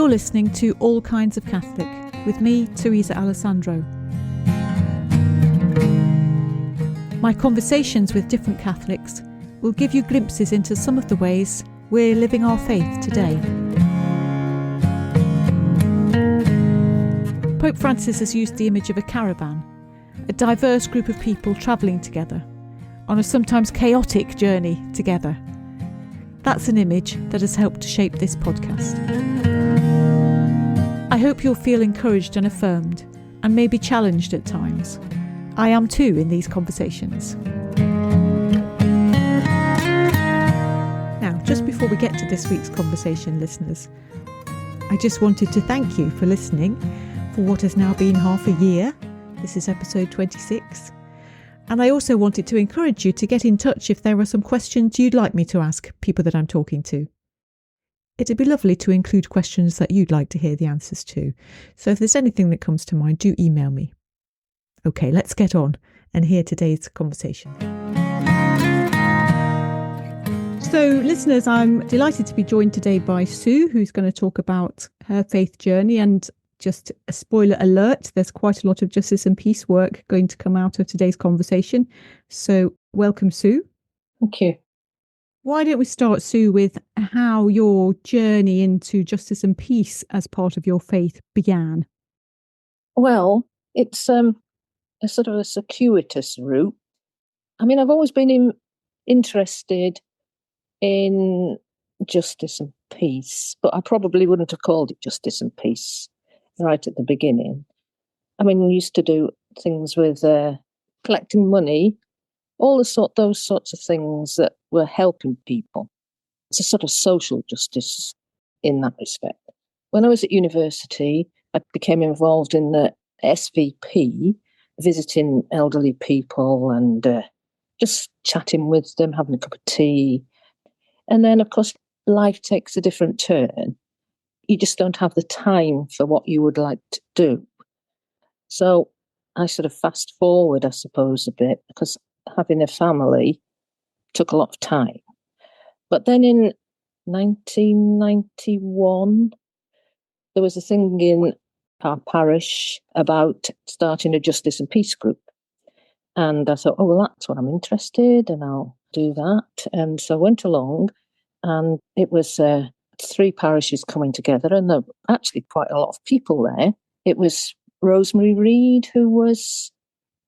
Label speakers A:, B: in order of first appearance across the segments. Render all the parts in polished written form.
A: You're listening to All Kinds of Catholic with me, Teresa Alessandro. My conversations with different Catholics will give you glimpses into some of the ways we're living our faith today. Pope Francis has used the image of a caravan, a diverse group of people travelling together on a sometimes chaotic journey together. That's an image that has helped to shape this podcast. I hope you'll feel encouraged and affirmed, and maybe challenged at times. I am too in these conversations. Now, just before we get to this week's conversation, listeners, I just wanted to thank you for listening for what has now been half a year. This is episode 26. And I also wanted to encourage you to get in touch if there are some questions you'd like me to ask people that I'm talking to. It'd be lovely to include questions that you'd like to hear the answers to. So if there's anything that comes to mind, do email me. Okay, let's get on and hear today's conversation. So listeners, I'm delighted to be joined today by Sue, who's going to talk about her faith journey. And just a spoiler alert, there's quite a lot of justice and peace work going to come out of today's conversation. So welcome, Sue.
B: Thank you.
A: Why don't we start, Sue, with how your journey into justice and peace as part of your faith began?
B: Well, it's a sort of a circuitous route. I mean, I've always been interested in justice and peace, but I probably wouldn't have called it justice and peace right at the beginning. I mean, we used to do things with collecting money, all those sorts of things that were helping people. It's a sort of social justice in that respect. When I was at university, I became involved in the SVP, visiting elderly people and just chatting with them, having a cup of tea. And then, of course, life takes a different turn. You just don't have the time for what you would like to do. So I sort of fast forward, I suppose, a bit, because having a family took a lot of time. But then in 1991, there was a thing in our parish about starting a justice and peace group. And I thought, oh, well, that's what I'm interested in, and I'll do that. And so I went along, and it was 3 parishes coming together, and there were actually quite a lot of people there. It was Rosemary Reed who was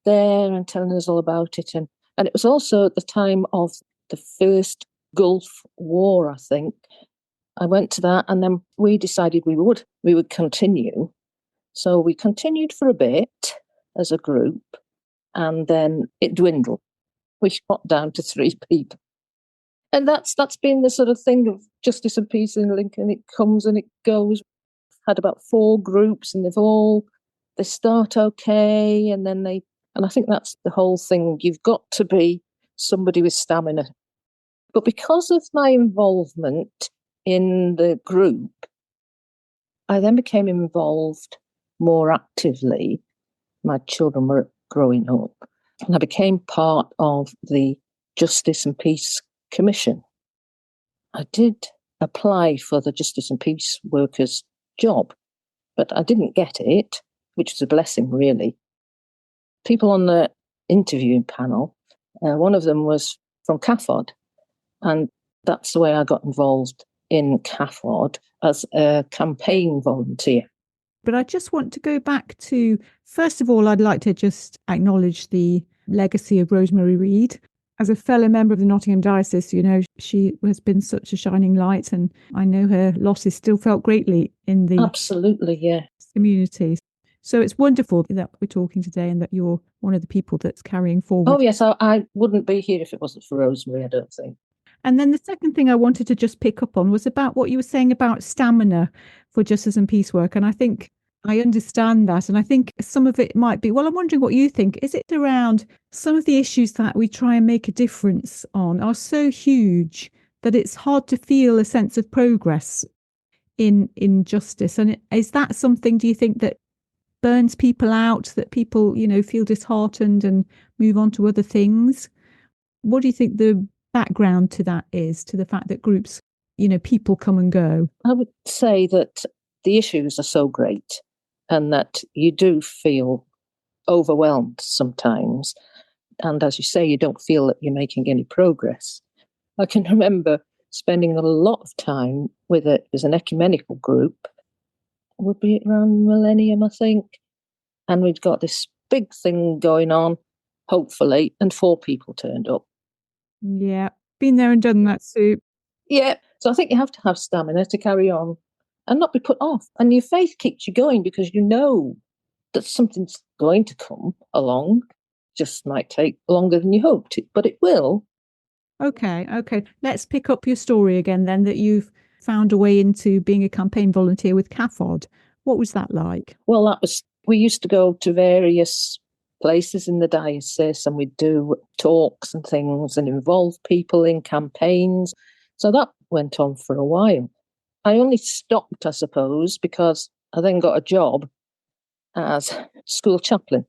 B: there and telling us all about it. And it was also at the time of the first Gulf War, I think. I went to that, and then we decided we would continue. So we continued for a bit as a group, and then it dwindled. We got down to 3 people. And that's been the sort of thing of justice and peace in Lincoln. It comes and it goes. Had about 4 groups, and they start okay, and then and I think that's the whole thing. You've got to be somebody with stamina. But because of my involvement in the group, I then became involved more actively. My children were growing up, and I became part of the Justice and Peace Commission. I did apply for the Justice and Peace Workers job, but I didn't get it, which was a blessing, really. People on the interviewing panel, one of them was from CAFOD, and that's the way I got involved in CAFOD as a campaign volunteer.
A: But I just want to go back to, first of all, I'd like to just acknowledge the legacy of Rosemary Reed. As a fellow member of the Nottingham Diocese, you know, she has been such a shining light, and I know her loss is still felt greatly in the
B: absolutely, yeah,
A: community. So it's wonderful that we're talking today and that you're one of the people that's carrying forward.
B: Oh, yes, I wouldn't be here if it wasn't for Rosemary, I don't think.
A: And then the second thing I wanted to just pick up on was about what you were saying about stamina for justice and peace work. And I think I understand that. And I think some of it might be, well, I'm wondering what you think. Is it around some of the issues that we try and make a difference on are so huge that it's hard to feel a sense of progress in justice? And is that something, do you think, that burns people out, that people, you know, feel disheartened and move on to other things? What do you think the background to that is, to the fact that groups, you know, people come and go?
B: I would say that the issues are so great and that you do feel overwhelmed sometimes. And as you say, you don't feel that you're making any progress. I can remember spending a lot of time with it as an ecumenical group, would be around millennium, I think. And we'd got this big thing going on, hopefully, and 4 people turned up.
A: Yeah, been there and done that, Sue.
B: Yeah, so I think you have to have stamina to carry on and not be put off. And your faith keeps you going because you know that something's going to come along. Just might take longer than you hoped it, but it will.
A: Okay. Let's pick up your story again then, that you've found a way into being a campaign volunteer with CAFOD. What was that like?
B: Well, we used to go to various places in the diocese and we'd do talks and things and involve people in campaigns. So that went on for a while. I only stopped, I suppose, because I then got a job as school chaplain.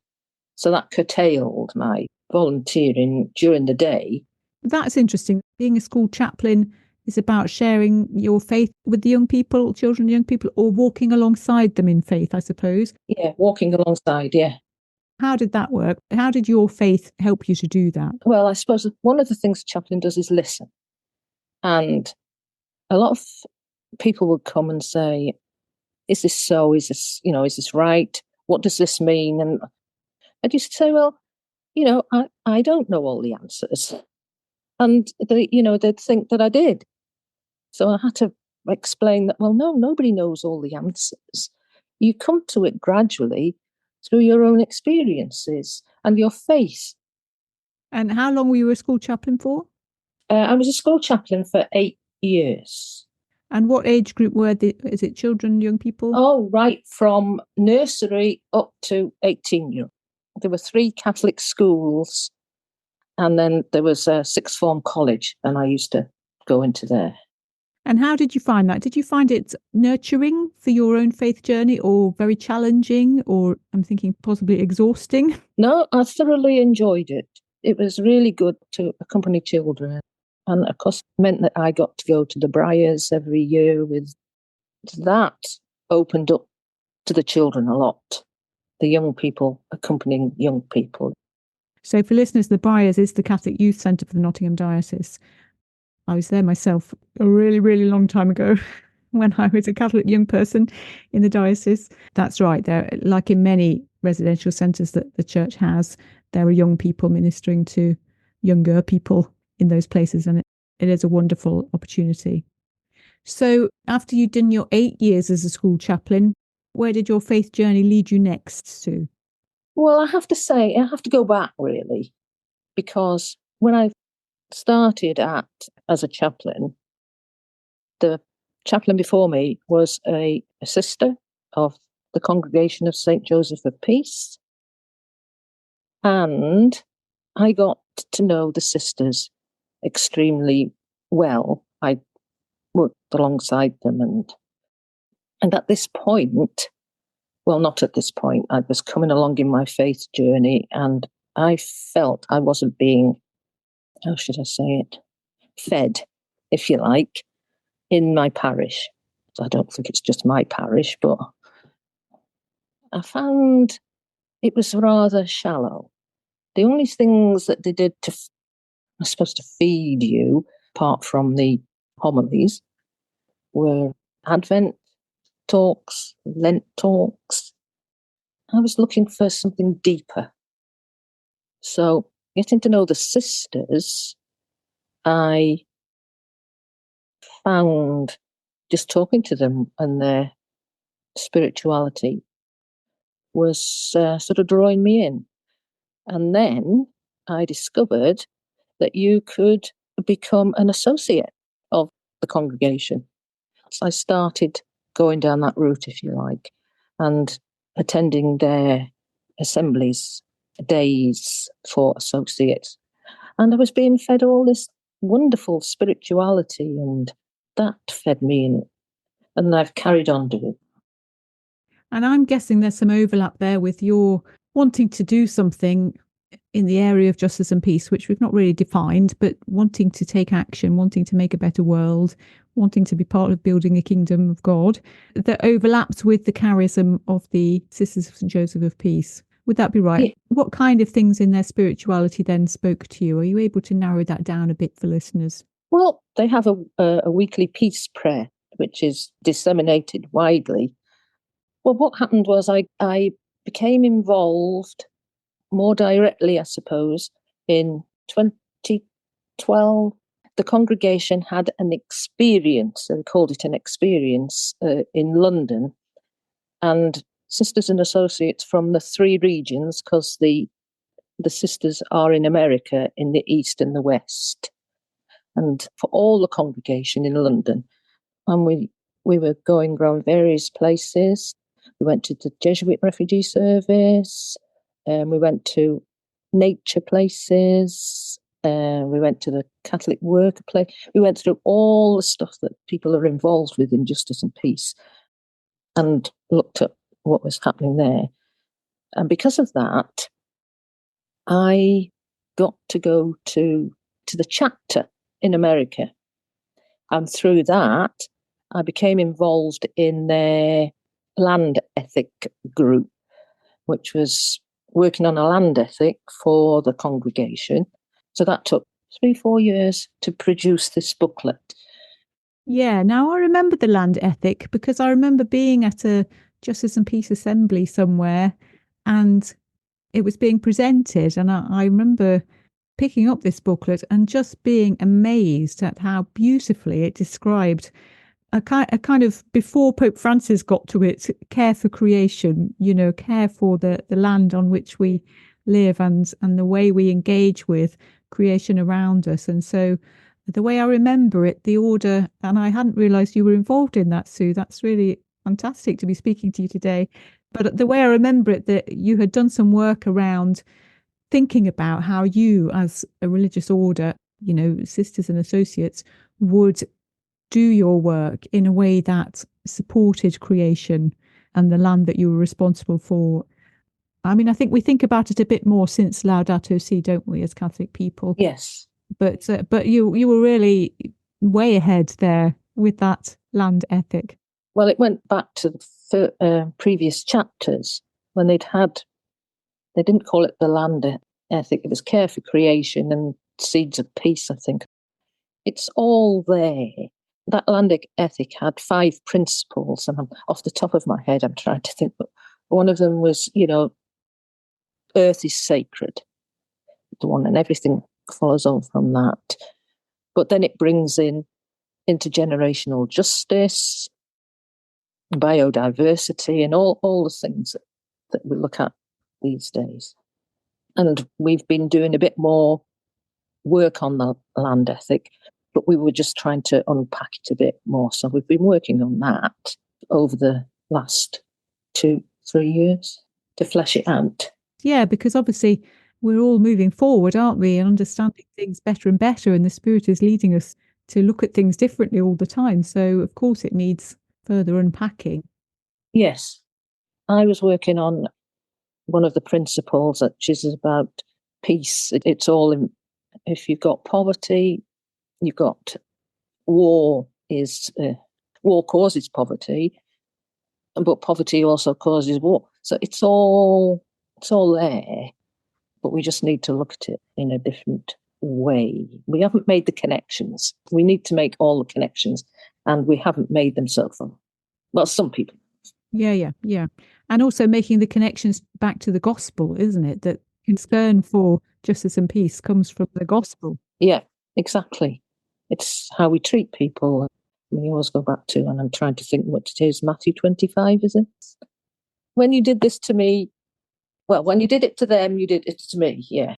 B: So that curtailed my volunteering during the day.
A: That's interesting. Being a school chaplain is about sharing your faith with the young people, children, young people, or walking alongside them in faith, I suppose.
B: Yeah, walking alongside, yeah.
A: How did that work? How did your faith help you to do that?
B: Well, I suppose one of the things a chaplain does is listen. And a lot of people would come and say, is this so? Is this right? What does this mean? And I used to say, well, I don't know all the answers. And they'd think that I did. So I had to explain that, well, no, nobody knows all the answers. You come to it gradually through your own experiences and your faith.
A: And how long were you a school chaplain for?
B: I was a school chaplain for 8 years.
A: And what age group is it children, young people?
B: Oh, right from nursery up to 18-year-old. There were 3 Catholic schools and then there was a 6th form college and I used to go into there.
A: And how did you find that? Did you find it nurturing for your own faith journey or very challenging or I'm thinking possibly exhausting?
B: No, I thoroughly enjoyed it. It was really good to accompany children. And of course, it meant that I got to go to the Briars every year with that opened up to the children a lot. The young people accompanying young people.
A: So for listeners, the Briars is the Catholic Youth Centre for the Nottingham Diocese. I was there myself a really, really long time ago when I was a Catholic young person in the diocese. That's right. There, like in many residential centres that the church has, there are young people ministering to younger people in those places. And it is a wonderful opportunity. So after you'd done your 8 years as a school chaplain, where did your faith journey lead you next, Sue?
B: Well, I have to say, I have to go back really, because when I started as a chaplain, the chaplain before me was a sister of the Congregation of St. Joseph of Peace. And I got to know the sisters extremely well. I worked alongside them and at this point, well, not at this point, I was coming along in my faith journey and I felt I wasn't being, how should I say it, fed, if you like, in my parish. So I don't think it's just my parish, but I found it was rather shallow. The only things that they did are supposed to feed you, apart from the homilies, were Advent talks, Lent talks. I was looking for something deeper. So, getting to know the sisters, I found just talking to them and their spirituality was sort of drawing me in. And then I discovered that you could become an associate of the congregation. So I started going down that route, if you like, and attending their assemblies, days for associates. And I was being fed all this wonderful spirituality, and that fed me, and I've carried on doing it.
A: And I'm guessing there's some overlap there with your wanting to do something in the area of justice and peace, which we've not really defined, but wanting to take action, wanting to make a better world, wanting to be part of building a kingdom of God, that overlaps with the charism of the Sisters of St. Joseph of Peace. Would that be right?
B: Yeah.
A: What kind of things in their spirituality then spoke to you? Are you able to narrow that down a bit for listeners?
B: Well, they have a weekly peace prayer, which is disseminated widely. Well, what happened was I became involved more directly, I suppose, in 2012. The congregation had an experience, and called it an experience, in London. And sisters and associates from the three regions, because the sisters are in America, in the East and the West, and for all the congregation in London. And we were going around various places. We went to the Jesuit refugee service, and we went to nature places, we went to the Catholic worker place. We went through all the stuff that people are involved with in justice and peace, and looked at what was happening there. And because of that, I got to go to the chapter in America. And through that, I became involved in their land ethic group, which was working on a land ethic for the congregation. So that took 3-4 years to produce this booklet.
A: Yeah, now I remember the land ethic because I remember being at a Justice and Peace assembly somewhere and it was being presented. And I remember picking up this booklet and just being amazed at how beautifully it described a kind of, before Pope Francis got to it, care for creation, care for the land on which we live and the way we engage with creation around us. And so the way I remember it, the order, and I hadn't realised you were involved in that, Sue. That's really fantastic to be speaking to you today. But the way I remember it, that you had done some work around thinking about how you, as a religious order, sisters and associates, would do your work in a way that supported creation and the land that you were responsible for. I mean, I think we think about it a bit more since Laudato Si, don't we, as Catholic people?
B: Yes.
A: But you were really way ahead there with that land ethic.
B: Well, it went back to the previous chapters when they didn't call it the land ethic, it was care for creation and seeds of peace, I think. It's all there. That land ethic had 5 principles, and off the top of my head, I'm trying to think, but one of them was, earth is sacred, the one, and everything follows on from that. But then it brings in intergenerational justice, biodiversity, and all the things that we look at these days. And we've been doing a bit more work on the land ethic, but we were just trying to unpack it a bit more. So we've been working on that over the last 2-3 years to flesh it out.
A: Yeah, because obviously we're all moving forward, aren't we? And understanding things better and better. And the Spirit is leading us to look at things differently all the time. So, of course, it needs further unpacking.
B: Yes. I was working on one of the principles, which is about peace. It's all in, if you've got poverty, you've got war causes poverty, but poverty also causes war. So it's all there, but we just need to look at it in a different way. We haven't made the connections. We need to make all the connections, and we haven't made them so far. Well, some people.
A: Yeah. And also making the connections back to the gospel, isn't it? That concern for justice and peace comes from the gospel.
B: Yeah, exactly. It's how we treat people. We always go back to, and I'm trying to think what it is, Matthew 25, is it? When you did this to me, well, when you did it to them, you did it to me, yeah.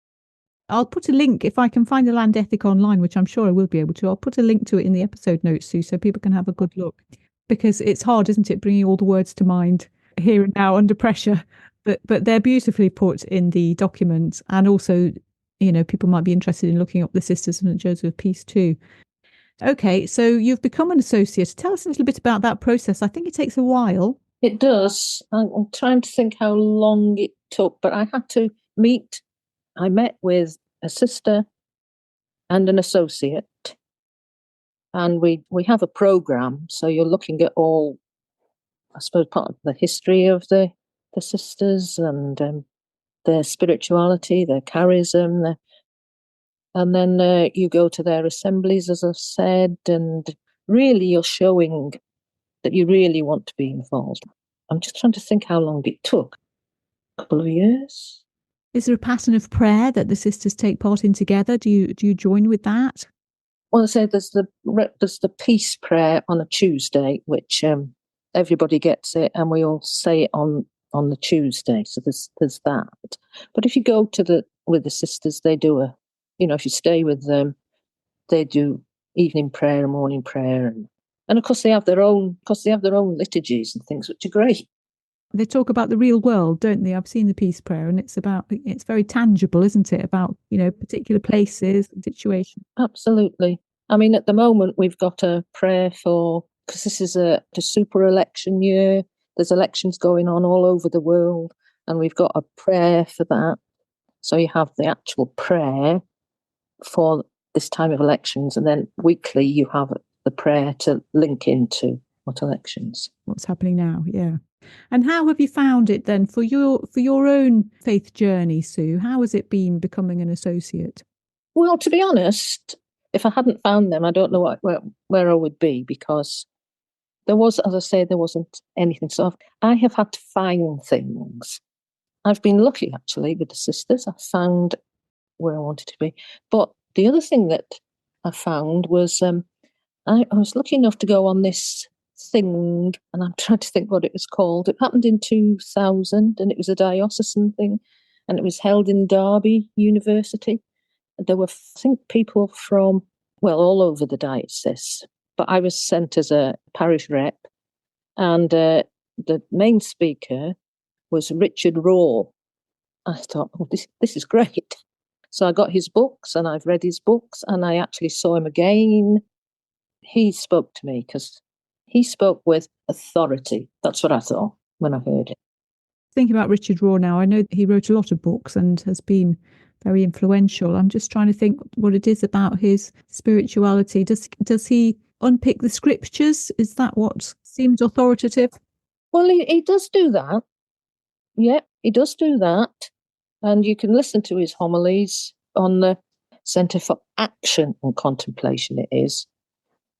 A: I'll put a link, if I can find the land ethic online, which I'm sure I will be able to, I'll put a link to it in the episode notes, Sue, so people can have a good look. Because it's hard, isn't it, bringing all the words to mind here and now under pressure. But they're beautifully put in the document. And also, people might be interested in looking up the Sisters of St. Joseph of Peace too. Okay, so you've become an associate. Tell us a little bit about that process. I think it takes a while.
B: It does. I'm trying to think how long it took, but I had to meet I met with a sister and an associate, and we have a program. So you're looking at all, I suppose, part of the history of the sisters and their spirituality, their charism, and then you go to their assemblies, as I've said, and really you're showing that you really want to be involved. I'm just trying to think how long it took. A couple of years.
A: Is there a pattern of prayer that the sisters take part in together? Do you join with that?
B: Well, I say there's the peace prayer on a Tuesday, which everybody gets it, and we all say it on the Tuesday. So there's that. But if you go with the sisters, they do if you stay with them, they do evening prayer and morning prayer, and of course they have their own liturgies and things, which are great.
A: They talk about the real world, don't they? I've seen the peace prayer, and it's very tangible, isn't it? About, particular places and situations.
B: Absolutely. I mean, at the moment, we've got a prayer because this is a super election year. There's elections going on all over the world, and we've got a prayer for that. So you have the actual prayer for this time of elections, and then weekly you have the prayer to link into what's
A: happening now. Yeah. And how have you found it then for your own faith journey, Sue? How has it been becoming an associate?
B: Well, to be honest, if I hadn't found them, I don't know where I would be, because as I say, there wasn't anything. So I have had to find things. I've been lucky, actually, with the sisters. I found where I wanted to be. But the other thing that I found was I was lucky enough to go on this thing, and I'm trying to think what it was called. It happened in 2000, and it was a diocesan thing, and it was held in Derby University. There were, I think, people from, all over the diocese, but I was sent as a parish rep, and the main speaker was Richard Raw. I thought, this is great. So I got his books, and I've read his books, and I actually saw him again. He spoke to me because he spoke with authority. That's what I thought when I heard it.
A: Thinking about Richard Raw now, I know he wrote a lot of books and has been very influential. I'm just trying to think what it is about his spirituality. Does he unpick the scriptures? Is that what seems authoritative?
B: Well, he does do that. Yeah, he does do that. And you can listen to his homilies on the Centre for Action and Contemplation, it is.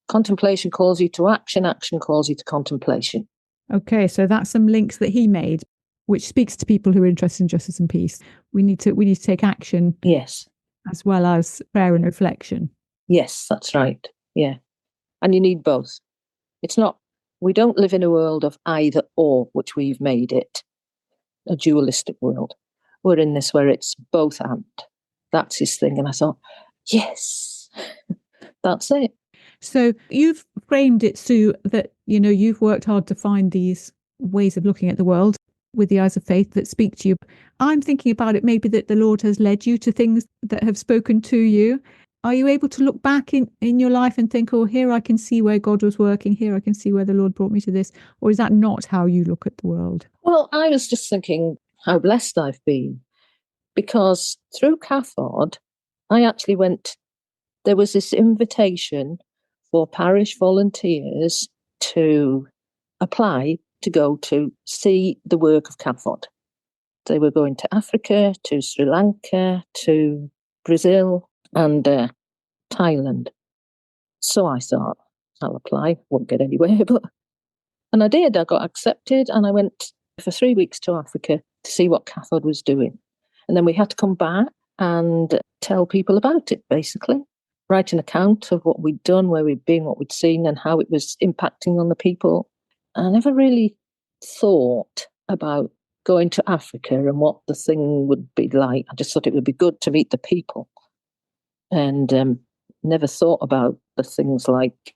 B: Contemplation calls you to action, action calls you to contemplation.
A: Okay, so that's some links that he made, which speaks to people who are interested in justice and peace. We need to take action.
B: Yes.
A: As well as prayer and reflection.
B: Yes, that's right. Yeah. And you need both. We don't live in a world of either or, which we've made it, a dualistic world. We're in this where it's both and. That's his thing. And I thought, yes, that's it.
A: So you've framed it, Sue, that, you've worked hard to find these ways of looking at the world with the eyes of faith that speak to you. I'm thinking about it maybe that the Lord has led you to things that have spoken to you. Are you able to look back in your life and think, oh, here I can see where God was working, here I can see where the Lord brought me to this? Or is that not how you look at the world?
B: Well, I was just thinking how blessed I've been, because through CAFOD, I actually there was this invitation for parish volunteers to apply to go to see the work of CAFOD. They were going to Africa, to Sri Lanka, to Brazil, and Thailand. So I thought, I'll apply, won't get anywhere, and I did. I got accepted, and I went for 3 weeks to Africa to see what CAFOD was doing. And then we had to come back and tell people about it, basically. Write an account of what we'd done, where we'd been, what we'd seen, and how it was impacting on the people. I never really thought about going to Africa and what the thing would be like. I just thought it would be good to meet the people, and never thought about the things like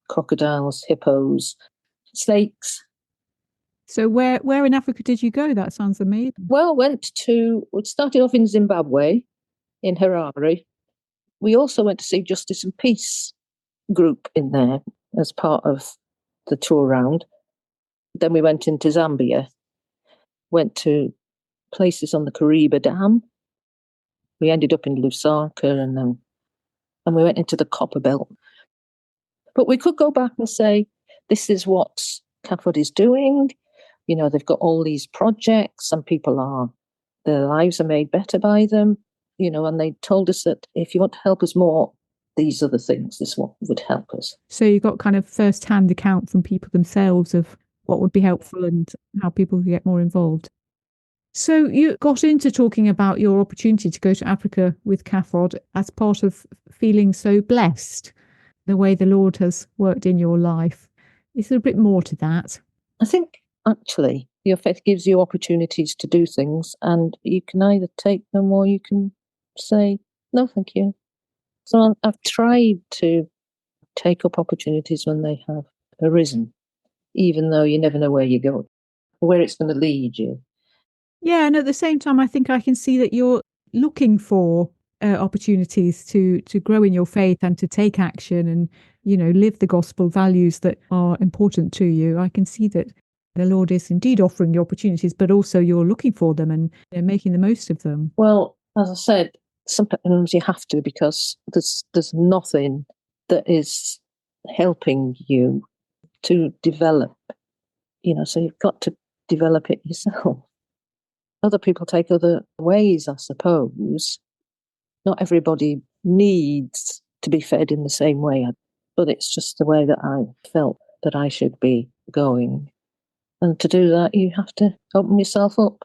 B: crocodiles, hippos, snakes.
A: So where in Africa did you go? That sounds amazing.
B: Well, we started off in Zimbabwe, in Harare. We also went to see Justice and Peace group in there as part of the tour round. Then we went into Zambia, went to places on the Kariba Dam, We ended up in Lusaka and we went into the copper belt. But we could go back and say, this is what CAFOD is doing. You know, they've got all these projects and their lives are made better by them. You know, and they told us that if you want to help us more, these are the things, this one would help us.
A: So you got kind of first-hand account from people themselves of what would be helpful and how people could get more involved. So you got into talking about your opportunity to go to Africa with CAFOD as part of feeling so blessed, the way the Lord has worked in your life. Is there a bit more to that?
B: I think actually your faith gives you opportunities to do things, and you can either take them or you can say, no, thank you. So I've tried to take up opportunities when they have arisen, even though you never know where you're going, where it's going to lead you.
A: Yeah, and at the same time, I think I can see that you're looking for opportunities to grow in your faith and to take action and, you know, live the gospel values that are important to you. I can see that the Lord is indeed offering you opportunities, but also you're looking for them and making the most of them.
B: Well, as I said, sometimes you have to, because there's nothing that is helping you to develop, you know, so you've got to develop it yourself. Other people take other ways, I suppose. Not everybody needs to be fed in the same way, but it's just the way that I felt that I should be going. And to do that, you have to open yourself up.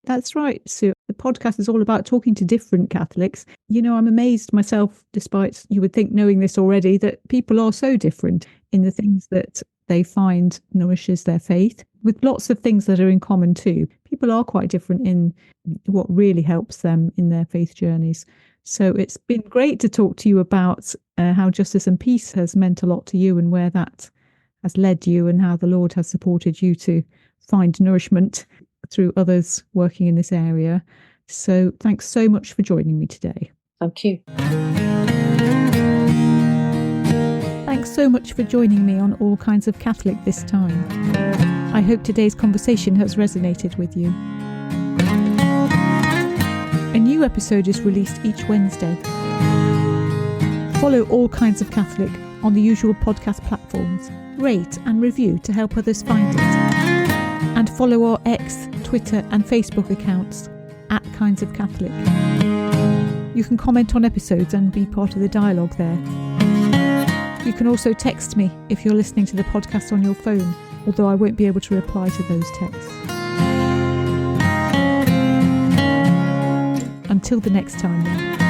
A: That's right, Sue. The podcast is all about talking to different Catholics. You know, I'm amazed myself, despite you would think knowing this already, that people are so different in the things that they find nourishes their faith, with lots of things that are in common too. People are quite different in what really helps them in their faith journeys. So it's been great to talk to you about how justice and peace has meant a lot to you and where that has led you and how the Lord has supported you to find nourishment through others working in this area. So thanks so much for joining me today.
B: Thank you.
A: Thanks so much for joining me on All Kinds of Catholic this time. I hope today's conversation has resonated with you. A new episode is released each Wednesday. Follow All Kinds of Catholic on the usual podcast platforms. Rate and review to help others find it. And follow our X, Twitter and Facebook accounts @Kinds of Catholic. You can comment on episodes and be part of the dialogue there. You can also text me if you're listening to the podcast on your phone, although I won't be able to reply to those texts. Until the next time then.